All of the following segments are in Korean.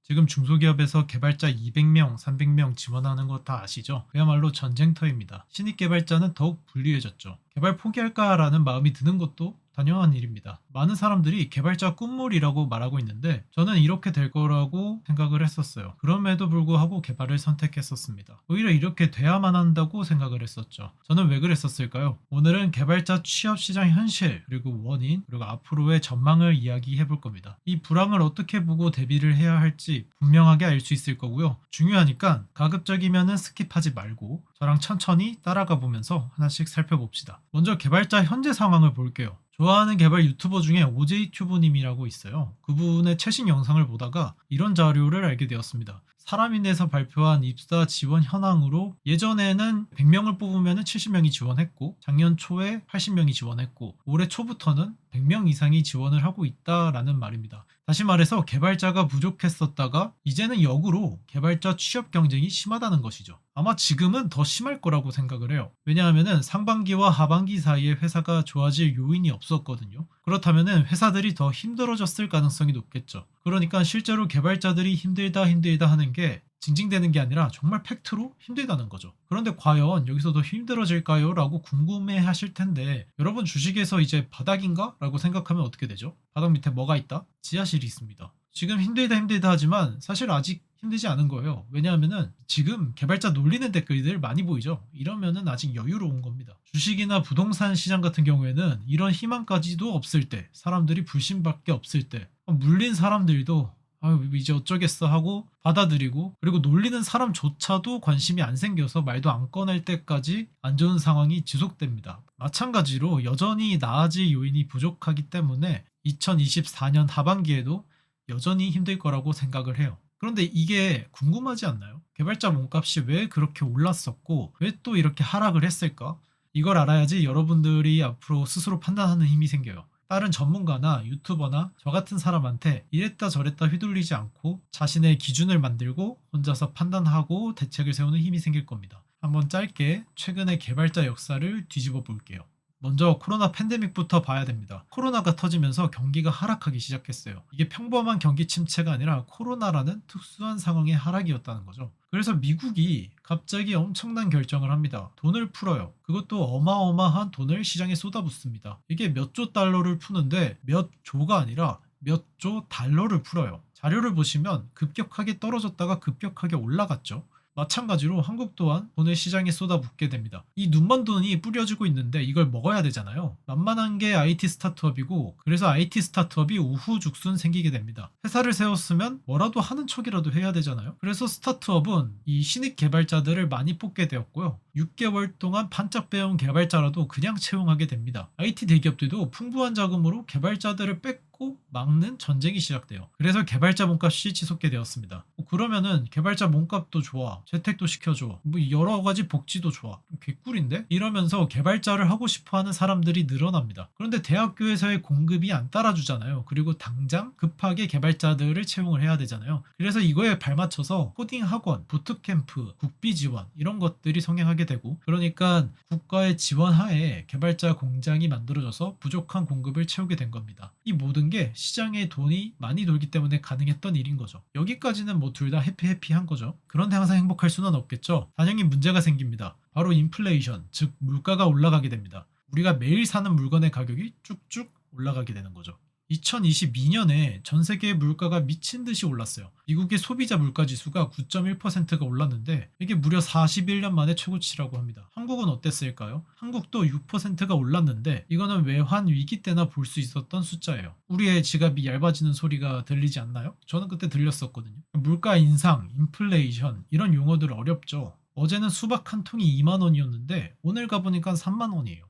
지금 중소기업에서 개발자 200명, 300명 지원하는 거 다 아시죠? 그야말로 전쟁터입니다. 신입 개발자는 더욱 불리해졌죠. 개발 포기할까라는 마음이 드는 것도 당연한 일입니다. 많은 사람들이 개발자 꿈물이라고 말하고 있는데 저는 이렇게 될 거라고 생각을 했었어요. 그럼에도 불구하고 개발을 선택했었습니다. 오히려 이렇게 돼야만 한다고 생각을 했었죠. 저는 왜 그랬었을까요? 오늘은 개발자 취업 시장 현실, 그리고 원인, 그리고 앞으로의 전망을 이야기해 볼 겁니다. 이 불황을 어떻게 보고 대비를 해야 할지 분명하게 알 수 있을 거고요. 중요하니까 가급적이면은 스킵하지 말고 저랑 천천히 따라가 보면서 하나씩 살펴봅시다. 먼저 개발자 현재 상황을 볼게요. 좋아하는 개발 유튜버 중에 오제이튜브님이라고 있어요. 그분의 최신 영상을 보다가 이런 자료를 알게 되었습니다. 사람인에서 발표한 입사 지원 현황으로 예전에는 100명을 뽑으면 70명이 지원했고 작년 초에 80명이 지원했고 올해 초부터는 100명 이상이 지원을 하고 있다라는 말입니다. 다시 말해서 개발자가 부족했었다가 이제는 역으로 개발자 취업 경쟁이 심하다는 것이죠. 아마 지금은 더 심할 거라고 생각을 해요. 왜냐하면 상반기와 하반기 사이에 회사가 좋아질 요인이 없었거든요. 그렇다면 회사들이 더 힘들어졌을 가능성이 높겠죠. 그러니까 실제로 개발자들이 힘들다 하는 게 징징대는 게 아니라 정말 팩트로 힘들다는 거죠. 그런데 과연 여기서 더 힘들어질까요? 라고 궁금해 하실 텐데 여러분 주식에서 이제 바닥인가? 라고 생각하면 어떻게 되죠? 바닥 밑에 뭐가 있다? 지하실이 있습니다. 지금 힘들다 하지만 사실 아직 힘들지 않은 거예요. 왜냐하면은 지금 개발자 놀리는 댓글들 많이 보이죠? 이러면은 아직 여유로운 겁니다. 주식이나 부동산 시장 같은 경우에는 이런 희망까지도 없을 때, 사람들이 불신밖에 없을 때, 물린 사람들도 아유 이제 어쩌겠어 하고 받아들이고 그리고 놀리는 사람조차도 관심이 안 생겨서 말도 안 꺼낼 때까지 안 좋은 상황이 지속됩니다. 마찬가지로 여전히 나아질 요인이 부족하기 때문에 2024년 하반기에도 여전히 힘들 거라고 생각을 해요. 그런데 이게 궁금하지 않나요? 개발자 몸값이 왜 그렇게 올랐었고 왜 또 이렇게 하락을 했을까? 이걸 알아야지 여러분들이 앞으로 스스로 판단하는 힘이 생겨요. 다른 전문가나 유튜버나 저 같은 사람한테 이랬다 저랬다 휘둘리지 않고 자신의 기준을 만들고 혼자서 판단하고 대책을 세우는 힘이 생길 겁니다. 한번 짧게 최근의 개발자 역사를 뒤집어 볼게요. 먼저 코로나 팬데믹부터 봐야 됩니다. 코로나가 터지면서 경기가 하락하기 시작했어요. 이게 평범한 경기 침체가 아니라 코로나라는 특수한 상황의 하락이었다는 거죠. 그래서 미국이 갑자기 엄청난 결정을 합니다. 돈을 풀어요. 그것도 어마어마한 돈을 시장에 쏟아붓습니다. 이게 몇 조 달러를 푸는데 몇 조가 아니라 몇 조 달러를 풀어요. 자료를 보시면 급격하게 떨어졌다가 급격하게 올라갔죠. 마찬가지로 한국 또한 돈을 시장에 쏟아붓게 됩니다. 이 눈먼 돈이 뿌려지고 있는데 이걸 먹어야 되잖아요. 만만한 게 IT 스타트업이고 그래서 IT 스타트업이 우후죽순 생기게 됩니다. 회사를 세웠으면 뭐라도 하는 척이라도 해야 되잖아요. 그래서 스타트업은 이 신입 개발자들을 많이 뽑게 되었고요. 6개월 동안 반짝 배운 개발자라도 그냥 채용하게 됩니다. IT 대기업들도 풍부한 자금으로 개발자들을 뺏고 막는 전쟁이 시작돼요. 그래서 개발자 몸값이 치솟게 되었습니다. 그러면은 개발자 몸값도 좋아, 재택도 시켜줘, 뭐 여러 가지 복지도 좋아, 개꿀인데? 이러면서 개발자를 하고 싶어하는 사람들이 늘어납니다. 그런데 대학교에서의 공급이 안 따라주잖아요. 그리고 당장 급하게 개발자들을 채용을 해야 되잖아요. 그래서 이거에 발맞춰서 코딩 학원, 부트캠프, 국비 지원 이런 것들이 성행하게 되고 그러니까 국가의 지원 하에 개발자 공장이 만들어져서 부족한 공급을 채우게 된 겁니다. 이 모든 게 시장에 돈이 많이 돌기 때문에 가능했던 일인 거죠. 여기까지는 뭐 둘 다 해피해피한 거죠. 그런데 항상 행복할 수는 없겠죠. 당연히 문제가 생깁니다. 바로 인플레이션, 즉 물가가 올라가게 됩니다. 우리가 매일 사는 물건의 가격이 쭉쭉 올라가게 되는 거죠. 2022년에 전 세계의 물가가 미친 듯이 올랐어요. 미국의 소비자 물가 지수가 9.1%가 올랐는데 이게 무려 41년 만에 최고치라고 합니다. 한국은 어땠을까요? 한국도 6%가 올랐는데 이거는 외환 위기 때나 볼 수 있었던 숫자예요. 우리의 지갑이 얇아지는 소리가 들리지 않나요? 저는 그때 들렸었거든요. 물가 인상, 인플레이션 이런 용어들 어렵죠. 어제는 수박 한 통이 2만 원이었는데 오늘 가보니까 3만 원이에요.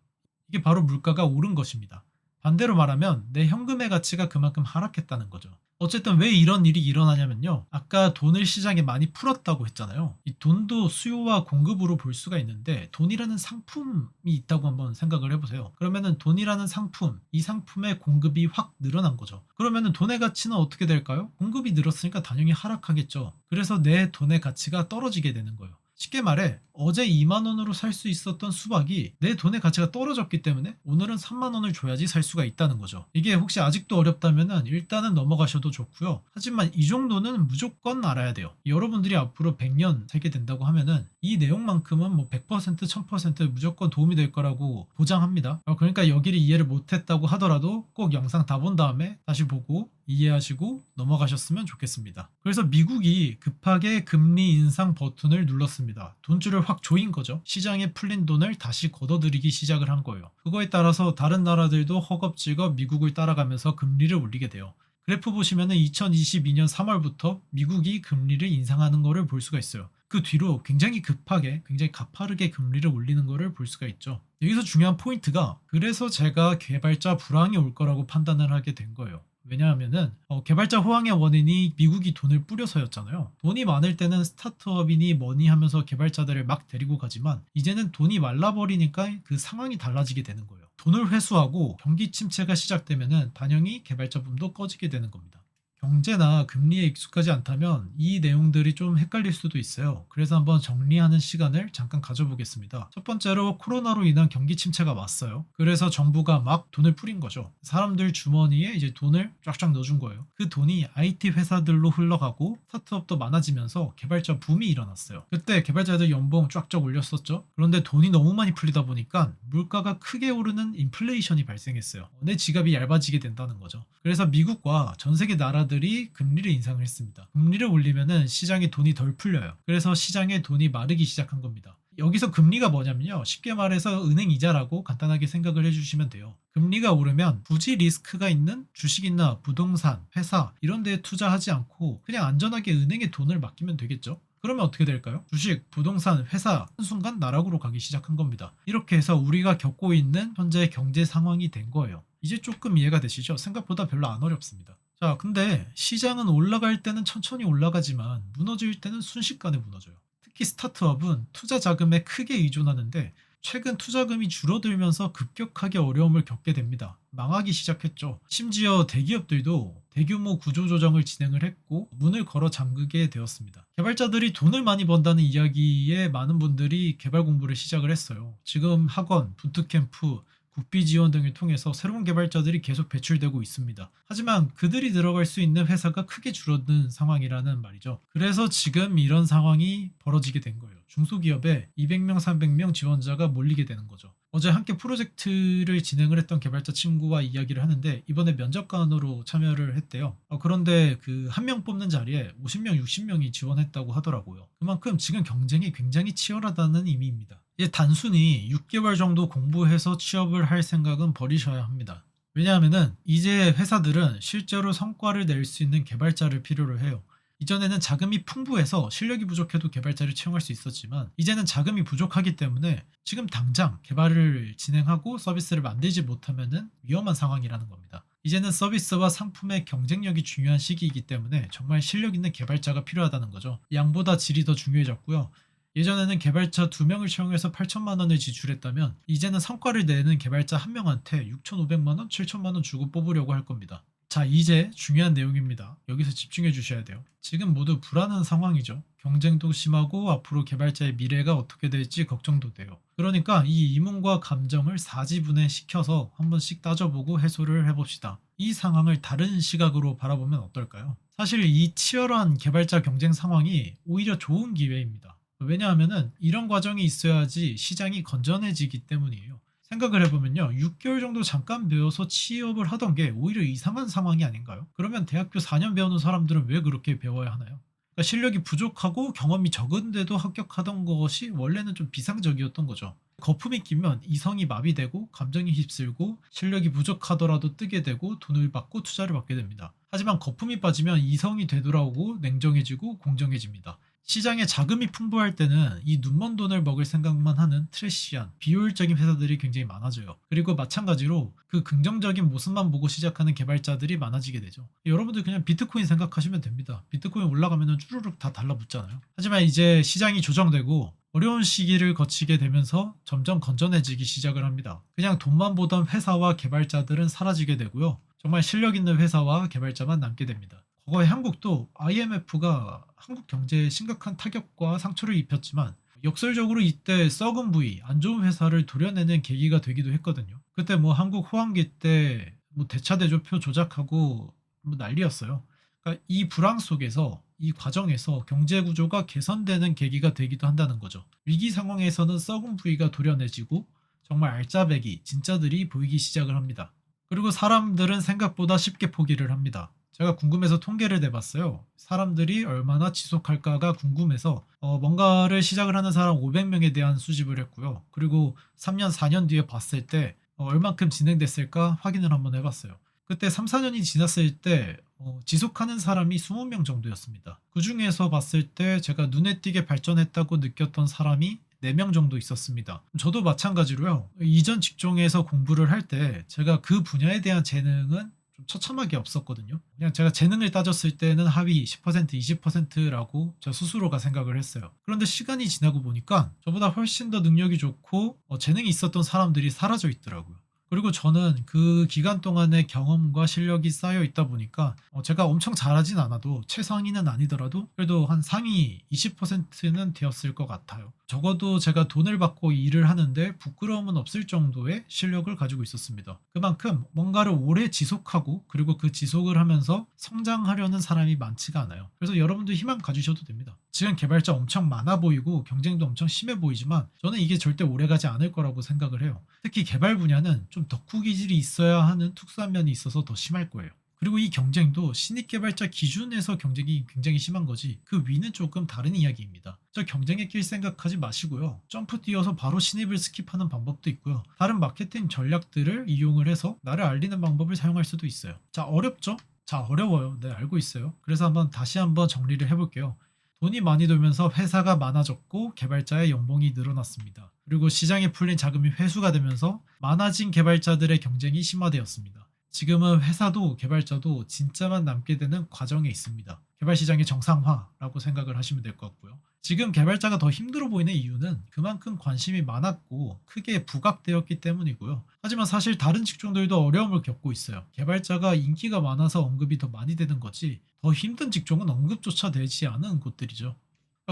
이게 바로 물가가 오른 것입니다. 반대로 말하면 내 현금의 가치가 그만큼 하락했다는 거죠. 어쨌든 왜 이런 일이 일어나냐면요. 아까 돈을 시장에 많이 풀었다고 했잖아요. 이 돈도 수요와 공급으로 볼 수가 있는데 돈이라는 상품이 있다고 한번 생각을 해보세요. 그러면은 돈이라는 상품, 이 상품의 공급이 확 늘어난 거죠. 그러면은 돈의 가치는 어떻게 될까요? 공급이 늘었으니까 당연히 하락하겠죠. 그래서 내 돈의 가치가 떨어지게 되는 거예요. 쉽게 말해 어제 2만 원으로 살 수 있었던 수박이 내 돈의 가치가 떨어졌기 때문에 오늘은 3만 원을 줘야지 살 수가 있다는 거죠. 이게 혹시 아직도 어렵다면은 일단은 넘어가셔도 좋고요. 하지만 이 정도는 무조건 알아야 돼요. 여러분들이 앞으로 100년 살게 된다고 하면은 이 내용만큼은 뭐 100% 1000% 무조건 도움이 될 거라고 보장합니다. 그러니까 여기를 이해를 못했다고 하더라도 꼭 영상 다 본 다음에 다시 보고 이해하시고 넘어가셨으면 좋겠습니다. 그래서 미국이 급하게 금리 인상 버튼을 눌렀습니다. 돈줄을 확 조인 거죠. 시장에 풀린 돈을 다시 걷어들이기 시작을 한 거예요. 그거에 따라서 다른 나라들도 허겁지겁 미국을 따라가면서 금리를 올리게 돼요. 그래프 보시면은 2022년 3월부터 미국이 금리를 인상하는 거를 볼 수가 있어요. 그 뒤로 굉장히 급하게, 굉장히 가파르게 금리를 올리는 거를 볼 수가 있죠. 여기서 중요한 포인트가 그래서 제가 개발자 불황이 올 거라고 판단을 하게 된 거예요. 왜냐하면은 개발자 호황의 원인이 미국이 돈을 뿌려서였잖아요. 돈이 많을 때는 스타트업이니 뭐니 하면서 개발자들을 막 데리고 가지만 이제는 돈이 말라버리니까 그 상황이 달라지게 되는 거예요. 돈을 회수하고 경기 침체가 시작되면은 단연히 개발자 붐도 꺼지게 되는 겁니다. 경제나 금리에 익숙하지 않다면 이 내용들이 좀 헷갈릴 수도 있어요. 그래서 한번 정리하는 시간을 잠깐 가져보겠습니다. 첫 번째로 코로나로 인한 경기 침체가 왔어요. 그래서 정부가 막 돈을 뿌린 거죠. 사람들 주머니에 이제 돈을 쫙쫙 넣어준 거예요. 그 돈이 IT 회사들로 흘러가고 스타트업도 많아지면서 개발자 붐이 일어났어요. 그때 개발자들 연봉 쫙쫙 올렸었죠. 그런데 돈이 너무 많이 풀리다 보니까 물가가 크게 오르는 인플레이션이 발생했어요. 내 지갑이 얇아지게 된다는 거죠. 그래서 미국과 전 세계 나라들이 금리를 인상을 했습니다. 금리를 올리면은 시장에 돈이 덜 풀려요. 그래서 시장에 돈이 마르기 시작한 겁니다. 여기서 금리가 뭐냐면요. 쉽게 말해서 은행 이자라고 간단하게 생각을 해주시면 돼요. 금리가 오르면 굳이 리스크가 있는 주식이나 부동산, 회사 이런 데에 투자하지 않고 그냥 안전하게 은행에 돈을 맡기면 되겠죠. 그러면 어떻게 될까요? 주식, 부동산, 회사 한순간 나락으로 가기 시작한 겁니다. 이렇게 해서 우리가 겪고 있는 현재 경제 상황이 된 거예요. 이제 조금 이해가 되시죠? 생각보다 별로 안 어렵습니다. 자, 근데 시장은 올라갈 때는 천천히 올라가지만 무너질 때는 순식간에 무너져요. 특히 스타트업은 투자 자금에 크게 의존하는데 최근 투자금이 줄어들면서 급격하게 어려움을 겪게 됩니다. 망하기 시작했죠. 심지어 대기업들도 대규모 구조조정을 진행을 했고 문을 걸어 잠그게 되었습니다. 개발자들이 돈을 많이 번다는 이야기에 많은 분들이 개발 공부를 시작을 했어요. 지금 학원, 부트캠프, 국비 지원 등을 통해서 새로운 개발자들이 계속 배출되고 있습니다. 하지만 그들이 들어갈 수 있는 회사가 크게 줄어든 상황이라는 말이죠. 그래서 지금 이런 상황이 벌어지게 된 거예요. 중소기업에 200명, 300명 지원자가 몰리게 되는 거죠. 어제 함께 프로젝트를 진행을 했던 개발자 친구와 이야기를 하는데 이번에 면접관으로 참여를 했대요. 그런데 그 한 명 뽑는 자리에 50명, 60명이 지원했다고 하더라고요. 그만큼 지금 경쟁이 굉장히 치열하다는 의미입니다. 이제 단순히 6개월 정도 공부해서 취업을 할 생각은 버리셔야 합니다. 왜냐하면은 이제 회사들은 실제로 성과를 낼 수 있는 개발자를 필요로 해요. 이전에는 자금이 풍부해서 실력이 부족해도 개발자를 채용할 수 있었지만 이제는 자금이 부족하기 때문에 지금 당장 개발을 진행하고 서비스를 만들지 못하면은 위험한 상황이라는 겁니다. 이제는 서비스와 상품의 경쟁력이 중요한 시기이기 때문에 정말 실력 있는 개발자가 필요하다는 거죠. 양보다 질이 더 중요해졌고요. 예전에는 개발자 2명을 채용해서 8천만 원을 지출했다면 이제는 성과를 내는 개발자 1명한테 6,500만 원, 7천만 원 주고 뽑으려고 할 겁니다. 자, 이제 중요한 내용입니다. 여기서 집중해 주셔야 돼요. 지금 모두 불안한 상황이죠. 경쟁도 심하고 앞으로 개발자의 미래가 어떻게 될지 걱정도 돼요. 그러니까 이 이문과 감정을 사지분해 시켜서 한 번씩 따져보고 해소를 해봅시다. 이 상황을 다른 시각으로 바라보면 어떨까요? 사실 이 치열한 개발자 경쟁 상황이 오히려 좋은 기회입니다. 왜냐하면은 이런 과정이 있어야지 시장이 건전해지기 때문이에요. 생각을 해보면요. 6개월 정도 잠깐 배워서 취업을 하던 게 오히려 이상한 상황이 아닌가요? 그러면 대학교 4년 배우는 사람들은 왜 그렇게 배워야 하나요? 그러니까 실력이 부족하고 경험이 적은데도 합격하던 것이 원래는 좀 비상적이었던 거죠. 거품이 끼면 이성이 마비되고 감정이 휩쓸고 실력이 부족하더라도 뜨게 되고 돈을 받고 투자를 받게 됩니다. 하지만 거품이 빠지면 이성이 되돌아오고 냉정해지고 공정해집니다. 시장에 자금이 풍부할 때는 이 눈먼 돈을 먹을 생각만 하는 트래시한 비효율적인 회사들이 굉장히 많아져요. 그리고 마찬가지로 그 긍정적인 모습만 보고 시작하는 개발자들이 많아지게 되죠. 여러분들 그냥 비트코인 생각하시면 됩니다. 비트코인 올라가면 쭈루룩 다 달라붙잖아요. 하지만 이제 시장이 조정되고 어려운 시기를 거치게 되면서 점점 건전해지기 시작을 합니다. 그냥 돈만 보던 회사와 개발자들은 사라지게 되고요. 정말 실력 있는 회사와 개발자만 남게 됩니다. 과거에 한국도 IMF가 한국 경제에 심각한 타격과 상처를 입혔지만 역설적으로 이때 썩은 부위, 안 좋은 회사를 도려내는 계기가 되기도 했거든요. 그때 뭐 한국 호황기 때 뭐 대차대조표 조작하고 뭐 난리였어요. 그러니까 이 불황 속에서 이 과정에서 경제 구조가 개선되는 계기가 되기도 한다는 거죠. 위기 상황에서는 썩은 부위가 도려내지고 정말 알짜배기, 진짜들이 보이기 시작을 합니다. 그리고 사람들은 생각보다 쉽게 포기를 합니다. 제가 궁금해서 통계를 내봤어요. 사람들이 얼마나 지속할까가 궁금해서 뭔가를 시작을 하는 사람 500명에 대한 수집을 했고요. 그리고 3년, 4년 뒤에 봤을 때 얼만큼 진행됐을까 확인을 한번 해봤어요. 그때 3, 4년이 지났을 때 지속하는 사람이 20명 정도였습니다. 그 중에서 봤을 때 제가 눈에 띄게 발전했다고 느꼈던 사람이 4명 정도 있었습니다. 저도 마찬가지로요. 이전 직종에서 공부를 할 때 제가 그 분야에 대한 재능은 좀 처참하게 없었거든요. 그냥 제가 재능을 따졌을 때는 하위 10%, 20%라고 저 스스로가 생각을 했어요. 그런데 시간이 지나고 보니까 저보다 훨씬 더 능력이 좋고 재능이 있었던 사람들이 사라져 있더라고요. 그리고 저는 그 기간 동안의 경험과 실력이 쌓여 있다 보니까 제가 엄청 잘하진 않아도 최상위는 아니더라도 그래도 한 상위 20%는 되었을 것 같아요. 적어도 제가 돈을 받고 일을 하는데 부끄러움은 없을 정도의 실력을 가지고 있었습니다. 그만큼 뭔가를 오래 지속하고 그리고 그 지속을 하면서 성장하려는 사람이 많지가 않아요. 그래서 여러분도 희망 가지셔도 됩니다. 지금 개발자 엄청 많아 보이고 경쟁도 엄청 심해 보이지만 저는 이게 절대 오래가지 않을 거라고 생각을 해요. 특히 개발 분야는 좀 덕후 기질이 있어야 하는 특수한 면이 있어서 더 심할 거예요. 그리고 이 경쟁도 신입 개발자 기준에서 경쟁이 굉장히 심한 거지 그 위는 조금 다른 이야기입니다. 저 경쟁에 낄 생각하지 마시고요. 점프 뛰어서 바로 신입을 스킵하는 방법도 있고요. 다른 마케팅 전략들을 이용을 해서 나를 알리는 방법을 사용할 수도 있어요. 자, 어렵죠? 자, 어려워요. 네, 알고 있어요. 그래서 다시 한번 정리를 해볼게요. 돈이 많이 돌면서 회사가 많아졌고 개발자의 연봉이 늘어났습니다. 그리고 시장에 풀린 자금이 회수가 되면서 많아진 개발자들의 경쟁이 심화되었습니다. 지금은 회사도 개발자도 진짜만 남게 되는 과정에 있습니다. 개발 시장의 정상화라고 생각을 하시면 될 것 같고요. 지금 개발자가 더 힘들어 보이는 이유는 그만큼 관심이 많았고 크게 부각되었기 때문이고요. 하지만 사실 다른 직종들도 어려움을 겪고 있어요. 개발자가 인기가 많아서 언급이 더 많이 되는 거지 더 힘든 직종은 언급조차 되지 않은 곳들이죠.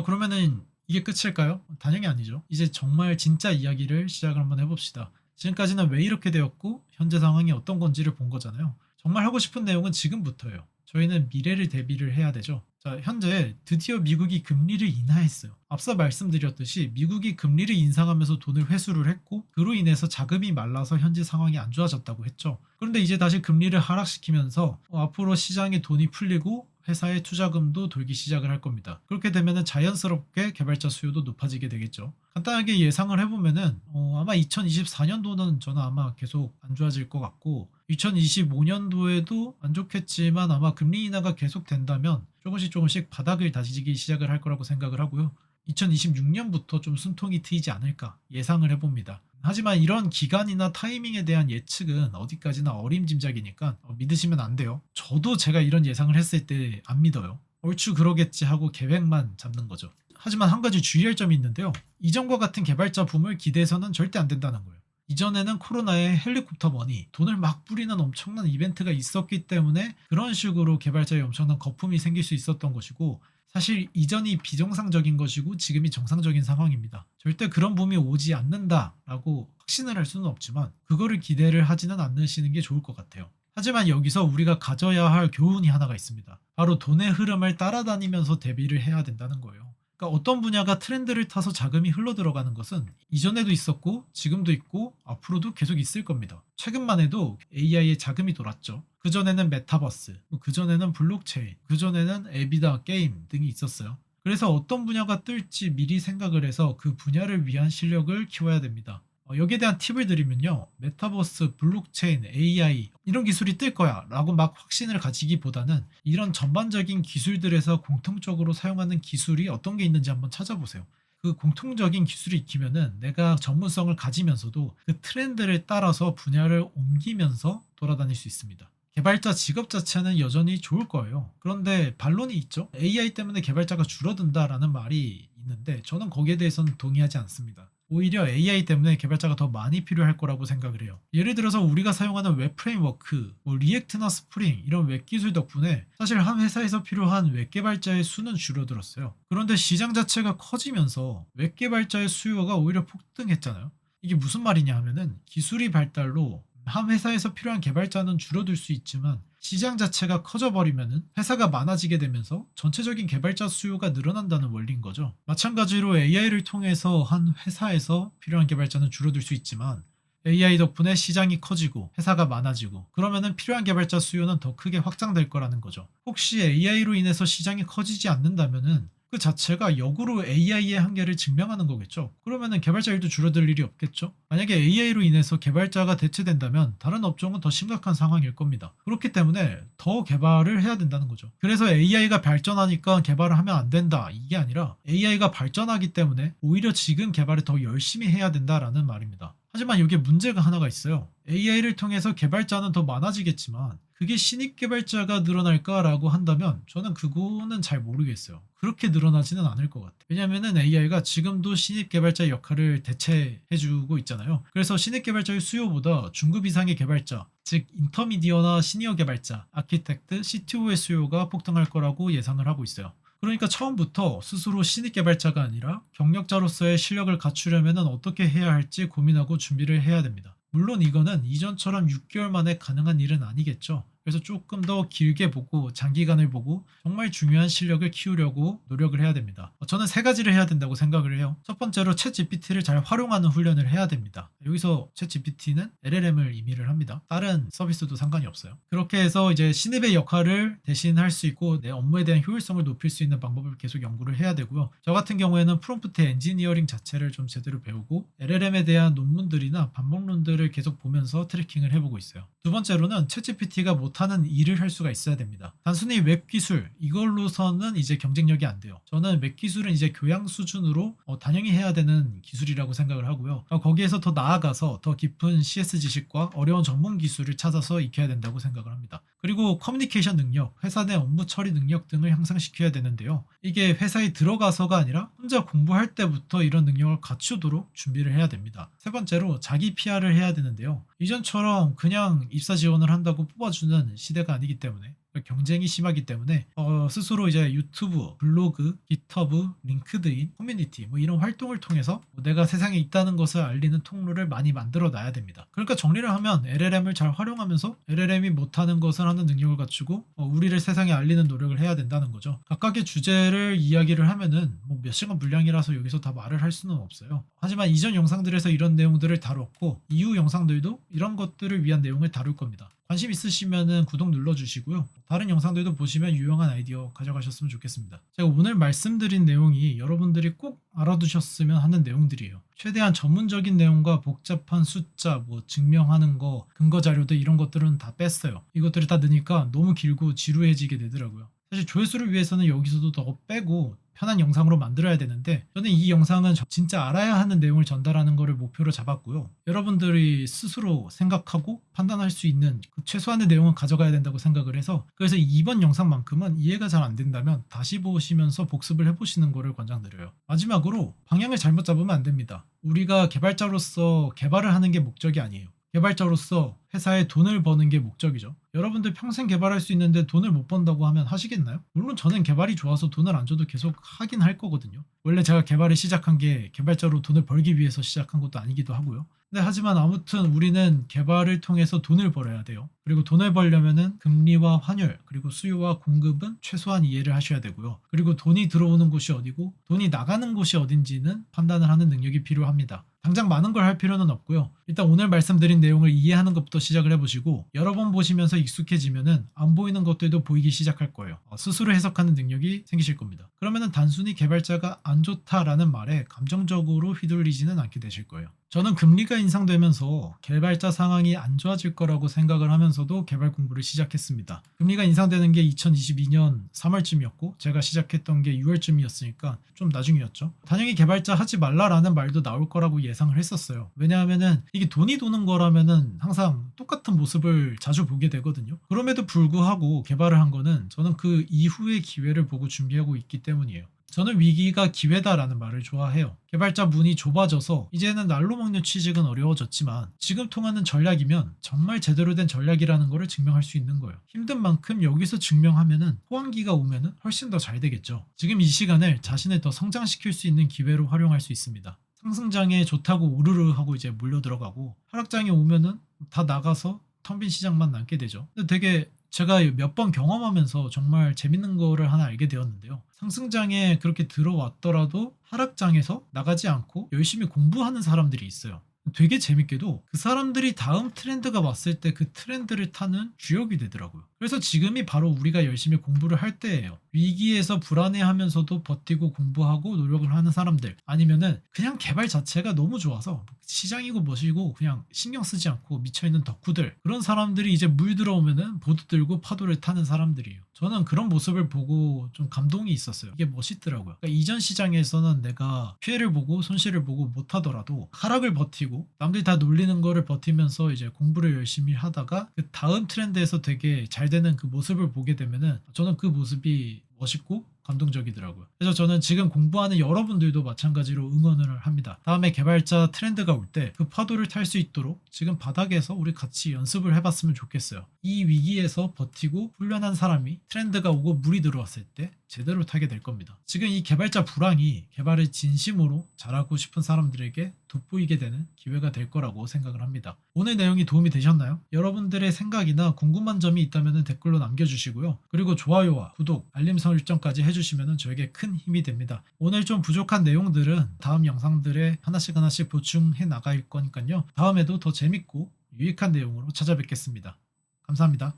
그러면은 이게 끝일까요? 당연히 아니죠. 이제 정말 진짜 이야기를 시작을 한번 해봅시다. 지금까지는 왜 이렇게 되었고 현재 상황이 어떤 건지를 본 거잖아요. 정말 하고 싶은 내용은 지금부터예요. 저희는 미래를 대비를 해야 되죠. 자, 현재 드디어 미국이 금리를 인하했어요. 앞서 말씀드렸듯이 미국이 금리를 인상하면서 돈을 회수를 했고 그로 인해서 자금이 말라서 현재 상황이 안 좋아졌다고 했죠. 그런데 이제 다시 금리를 하락시키면서 앞으로 시장에 돈이 풀리고 회사의 투자금도 돌기 시작을 할 겁니다. 그렇게 되면 자연스럽게 개발자 수요도 높아지게 되겠죠. 간단하게 예상을 해보면은 아마 2024년도는 저는 아마 계속 안 좋아질 것 같고 2025년도에도 안 좋겠지만 아마 금리 인하가 계속 된다면 조금씩 바닥을 다지기 시작을 할 거라고 생각을 하고요. 2026년부터 좀 숨통이 트이지 않을까 예상을 해봅니다. 하지만 이런 기간이나 타이밍에 대한 예측은 어디까지나 어림짐작이니까 믿으시면 안 돼요. 저도 제가 이런 예상을 했을 때 안 믿어요. 얼추 그러겠지 하고 계획만 잡는 거죠. 하지만 한 가지 주의할 점이 있는데요. 이전과 같은 개발자 붐을 기대해서는 절대 안 된다는 거예요. 이전에는 코로나에 헬리콥터 머니, 돈을 막 뿌리는 엄청난 이벤트가 있었기 때문에 그런 식으로 개발자의 엄청난 거품이 생길 수 있었던 것이고 사실 이전이 비정상적인 것이고 지금이 정상적인 상황입니다. 절대 그런 붐이 오지 않는다라고 확신을 할 수는 없지만 그거를 기대를 하지는 않으시는 게 좋을 것 같아요. 하지만 여기서 우리가 가져야 할 교훈이 하나가 있습니다. 바로 돈의 흐름을 따라다니면서 대비를 해야 된다는 거예요. 그러니까 어떤 분야가 트렌드를 타서 자금이 흘러들어가는 것은 이전에도 있었고 지금도 있고 앞으로도 계속 있을 겁니다. 최근만 해도 AI에 자금이 돌았죠. 그전에는 메타버스, 그전에는 블록체인, 그전에는 앱이다 게임 등이 있었어요. 그래서 어떤 분야가 뜰지 미리 생각을 해서 그 분야를 위한 실력을 키워야 됩니다. 여기에 대한 팁을 드리면요. 메타버스, 블록체인, AI 이런 기술이 뜰 거야 라고 막 확신을 가지기보다는 이런 전반적인 기술들에서 공통적으로 사용하는 기술이 어떤 게 있는지 한번 찾아보세요. 그 공통적인 기술이 익히면은 내가 전문성을 가지면서도 그 트렌드를 따라서 분야를 옮기면서 돌아다닐 수 있습니다. 개발자 직업 자체는 여전히 좋을 거예요. 그런데 반론이 있죠. AI 때문에 개발자가 줄어든다라는 말이 있는데 저는 거기에 대해서는 동의하지 않습니다. 오히려 AI 때문에 개발자가 더 많이 필요할 거라고 생각을 해요. 예를 들어서 우리가 사용하는 웹 프레임워크, 리액트나 스프링 이런 웹 기술 덕분에 사실 한 회사에서 필요한 웹 개발자의 수는 줄어들었어요. 그런데 시장 자체가 커지면서 웹 개발자의 수요가 오히려 폭등했잖아요. 이게 무슨 말이냐 하면은 기술이 발달로 한 회사에서 필요한 개발자는 줄어들 수 있지만 시장 자체가 커져버리면은 회사가 많아지게 되면서 전체적인 개발자 수요가 늘어난다는 원리인 거죠. 마찬가지로 AI를 통해서 한 회사에서 필요한 개발자는 줄어들 수 있지만 AI 덕분에 시장이 커지고 회사가 많아지고 그러면은 필요한 개발자 수요는 더 크게 확장될 거라는 거죠. 혹시 AI로 인해서 시장이 커지지 않는다면은 그 자체가 역으로 AI의 한계를 증명하는 거겠죠. 그러면은 개발자 일도 줄어들 일이 없겠죠. 만약에 AI로 인해서 개발자가 대체된다면 다른 업종은 더 심각한 상황일 겁니다. 그렇기 때문에 더 개발을 해야 된다는 거죠. 그래서 AI가 발전하니까 개발을 하면 안 된다 이게 아니라 AI가 발전하기 때문에 오히려 지금 개발을 더 열심히 해야 된다라는 말입니다. 하지만 여기에 문제가 하나가 있어요. AI를 통해서 개발자는 더 많아지겠지만 그게 신입 개발자가 늘어날까라고 한다면 저는 그거는 잘 모르겠어요. 그렇게 늘어나지는 않을 것 같아요. 왜냐면은 AI가 지금도 신입 개발자의 역할을 대체해주고 있잖아요. 그래서 신입 개발자의 수요보다 중급 이상의 개발자, 즉 인터미디어나 시니어 개발자, 아키텍트, CTO의 수요가 폭등할 거라고 예상을 하고 있어요. 그러니까 처음부터 스스로 신입 개발자가 아니라 경력자로서의 실력을 갖추려면 어떻게 해야 할지 고민하고 준비를 해야 됩니다. 물론 이거는 이전처럼 6개월 만에 가능한 일은 아니겠죠. 그래서 조금 더 길게 보고 장기간을 보고 정말 중요한 실력을 키우려고 노력을 해야 됩니다. 저는 세 가지를 해야 된다고 생각을 해요. 첫 번째로 챗 GPT를 잘 활용하는 훈련을 해야 됩니다. 여기서 챗 GPT는 LLM을 의미를 합니다. 다른 서비스도 상관이 없어요. 그렇게 해서 이제 신입의 역할을 대신할 수 있고 내 업무에 대한 효율성을 높일 수 있는 방법을 계속 연구를 해야 되고요. 저 같은 경우에는 프롬프트 엔지니어링 자체를 좀 제대로 배우고 LLM에 대한 논문들이나 반복론들을 계속 보면서 트래킹을 해보고 있어요. 두 번째로는 챗 GPT가 못하는 일을 할 수가 있어야 됩니다. 단순히 웹 기술 이걸로서는 이제 경쟁력이 안 돼요. 저는 웹 기술은 이제 교양 수준으로 단연히 해야 되는 기술이라고 생각을 하고요. 거기에서 더 나아가서 더 깊은 CS 지식과 어려운 전문 기술을 찾아서 익혀야 된다고 생각을 합니다. 그리고 커뮤니케이션 능력, 회사 내 업무 처리 능력 등을 향상시켜야 되는데요. 이게 회사에 들어가서가 아니라 혼자 공부할 때부터 이런 능력을 갖추도록 준비를 해야 됩니다. 세 번째로 자기 PR을 해야 되는데요. 이전처럼 그냥 입사 지원을 한다고 뽑아주는 시대가 아니기 때문에 경쟁이 심하기 때문에 스스로 이제 유튜브, 블로그, 깃허브, 링크드인, 커뮤니티 이런 활동을 통해서 내가 세상에 있다는 것을 알리는 통로를 많이 만들어 놔야 됩니다. 그러니까 정리를 하면 LLM을 잘 활용하면서 LLM이 못하는 것을 하는 능력을 갖추고 우리를 세상에 알리는 노력을 해야 된다는 거죠. 각각의 주제를 이야기를 하면은 몇 시간 분량이라서 여기서 다 말을 할 수는 없어요. 하지만 이전 영상들에서 이런 내용들을 다뤘고 이후 영상들도 이런 것들을 위한 내용을 다룰 겁니다. 관심 있으시면 구독 눌러주시고요. 다른 영상들도 보시면 유용한 아이디어 가져가셨으면 좋겠습니다. 제가 오늘 말씀드린 내용이 여러분들이 꼭 알아두셨으면 하는 내용들이에요. 최대한 전문적인 내용과 복잡한 숫자, 증명하는 거, 근거 자료들 이런 것들은 다 뺐어요. 이것들이 다 넣으니까 너무 길고 지루해지게 되더라고요. 사실 조회수를 위해서는 여기서도 더 빼고 편한 영상으로 만들어야 되는데 저는 이 영상은 진짜 알아야 하는 내용을 전달하는 것을 목표로 잡았고요. 여러분들이 스스로 생각하고 판단할 수 있는 그 최소한의 내용은 가져가야 된다고 생각을 해서 그래서 이번 영상만큼은 이해가 잘 안 된다면 다시 보시면서 복습을 해보시는 것을 권장드려요. 마지막으로 방향을 잘못 잡으면 안 됩니다. 우리가 개발자로서 개발을 하는 게 목적이 아니에요. 개발자로서 회사에 돈을 버는 게 목적이죠. 여러분들 평생 개발할 수 있는데 돈을 못 번다고 하면 하시겠나요? 물론 저는 개발이 좋아서 돈을 안 줘도 계속 하긴 할 거거든요. 원래 제가 개발을 시작한 게 개발자로 돈을 벌기 위해서 시작한 것도 아니기도 하고요. 근데 하지만 아무튼 우리는 개발을 통해서 돈을 벌어야 돼요. 그리고 돈을 벌려면은 금리와 환율 그리고 수요와 공급은 최소한 이해를 하셔야 되고요. 그리고 돈이 들어오는 곳이 어디고 돈이 나가는 곳이 어딘지는 판단을 하는 능력이 필요합니다. 당장 많은 걸 할 필요는 없고요. 일단 오늘 말씀드린 내용을 이해하는 것부터 시작을 해보시고 여러 번 보시면서 익숙해지면은 안 보이는 것들도 보이기 시작할 거예요. 스스로 해석하는 능력이 생기실 겁니다. 그러면은 단순히 개발자가 안 좋다라는 말에 감정적으로 휘둘리지는 않게 되실 거예요. 저는 금리가 인상되면서 개발자 상황이 안 좋아질 거라고 생각을 하면서도 개발 공부를 시작했습니다. 금리가 인상되는 게 2022년 3월쯤이었고 제가 시작했던 게 6월쯤이었으니까 좀 나중이었죠. 단연히 개발자 하지 말라라는 말도 나올 거라고 예상을 했었어요. 왜냐하면은 이게 돈이 도는 거라면은 항상 똑같은 모습을 자주 보게 되거든요. 그럼에도 불구하고 개발을 한 거는 저는 그 이후의 기회를 보고 준비하고 있기 때문이에요. 저는 위기가 기회다라는 말을 좋아해요. 개발자 문이 좁아져서 이제는 날로 먹는 취직은 어려워졌지만 지금 통하는 전략이면 정말 제대로 된 전략이라는 것을 증명할 수 있는 거예요. 힘든 만큼 여기서 증명하면은 호황기가 오면은 훨씬 더 잘 되겠죠. 지금 이 시간을 자신을 더 성장시킬 수 있는 기회로 활용할 수 있습니다. 상승장에 좋다고 우르르 하고 이제 몰려 들어가고 하락장에 오면은 다 나가서 텅 빈 시장만 남게 되죠. 근데 되게 제가 몇 번 경험하면서 정말 재밌는 거를 하나 알게 되었는데요. 상승장에 그렇게 들어왔더라도 하락장에서 나가지 않고 열심히 공부하는 사람들이 있어요. 되게 재밌게도 그 사람들이 다음 트렌드가 왔을 때 그 트렌드를 타는 주역이 되더라고요. 그래서 지금이 바로 우리가 열심히 공부를 할 때예요. 위기에서 불안해하면서도 버티고 공부하고 노력을 하는 사람들, 아니면은 그냥 개발 자체가 너무 좋아서 시장이고 뭐시고 그냥 신경 쓰지 않고 미쳐있는 덕후들, 그런 사람들이 이제 물 들어오면은 보드 들고 파도를 타는 사람들이에요. 저는 그런 모습을 보고 좀 감동이 있었어요. 이게 멋있더라고요. 그러니까 이전 시장에서는 내가 피해를 보고 손실을 보고 못하더라도 하락을 버티고 남들이 다 놀리는 거를 버티면서 이제 공부를 열심히 하다가 그 다음 트렌드에서 되게 잘 되는 그 모습을 보게 되면은 저는 그 모습이 멋있고 감동적이더라고요. 그래서 저는 지금 공부하는 여러분들도 마찬가지로 응원을 합니다. 다음에 개발자 트렌드가 올 때 그 파도를 탈 수 있도록 지금 바닥에서 우리 같이 연습을 해봤으면 좋겠어요. 이 위기에서 버티고 훈련한 사람이 트렌드가 오고 물이 들어왔을 때 제대로 타게 될 겁니다. 지금 이 개발자 불황이 개발을 진심으로 잘하고 싶은 사람들에게 돋보이게 되는 기회가 될 거라고 생각을 합니다. 오늘 내용이 도움이 되셨나요? 여러분들의 생각이나 궁금한 점이 있다면 댓글로 남겨주시고요. 그리고 좋아요와 구독, 알림 설정까지 해주시면 저에게 큰 힘이 됩니다. 오늘 좀 부족한 내용들은 다음 영상들에 하나씩 보충해 나갈 거니까요. 다음에도 더 재밌고 유익한 내용으로 찾아뵙겠습니다. 감사합니다.